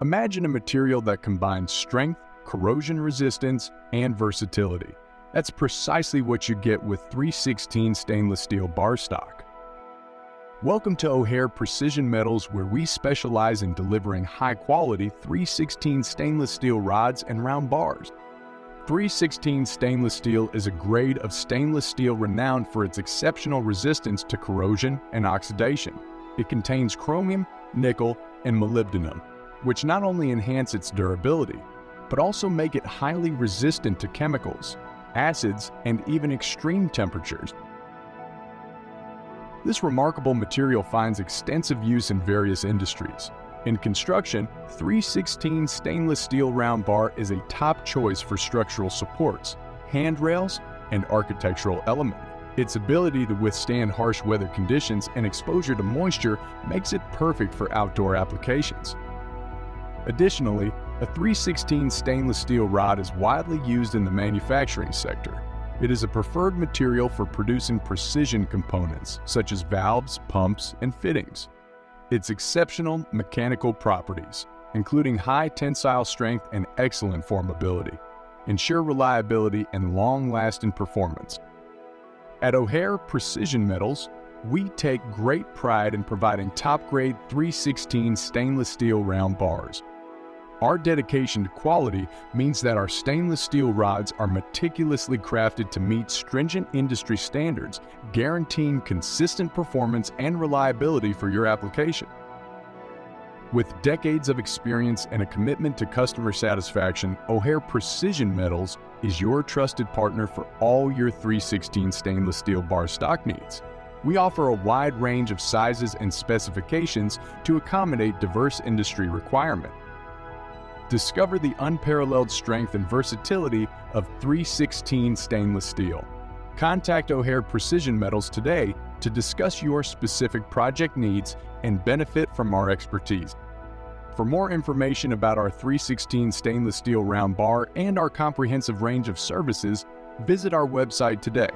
Imagine a material that combines strength, corrosion resistance, and versatility. That's precisely what you get with 316 stainless steel bar stock. Welcome to O'Hare Precision Metals, where we specialize in delivering high-quality 316 stainless steel rods and round bars. 316 stainless steel is a grade of stainless steel renowned for its exceptional resistance to corrosion and oxidation. It contains chromium, nickel, and molybdenum, which not only enhance its durability, but also make it highly resistant to chemicals, acids, and even extreme temperatures. This remarkable material finds extensive use in various industries. In construction, 316 stainless steel round bar is a top choice for structural supports, handrails, and architectural elements. Its ability to withstand harsh weather conditions and exposure to moisture makes it perfect for outdoor applications. Additionally, a 316 stainless steel rod is widely used in the manufacturing sector. It is a preferred material for producing precision components, such as valves, pumps, and fittings. Its exceptional mechanical properties, including high tensile strength and excellent formability, ensure reliability and long-lasting performance. At O'Hare Precision Metals, we take great pride in providing top-grade 316 stainless steel round bars. Our dedication to quality means that our stainless steel rods are meticulously crafted to meet stringent industry standards, guaranteeing consistent performance and reliability for your application. With decades of experience and a commitment to customer satisfaction, O'Hare Precision Metals is your trusted partner for all your 316 stainless steel bar stock needs. We offer a wide range of sizes and specifications to accommodate diverse industry requirements. Discover the unparalleled strength and versatility of 316 stainless steel. Contact O'Hare Precision Metals today to discuss your specific project needs and benefit from our expertise. For more information about our 316 stainless steel round bar and our comprehensive range of services, visit our website today.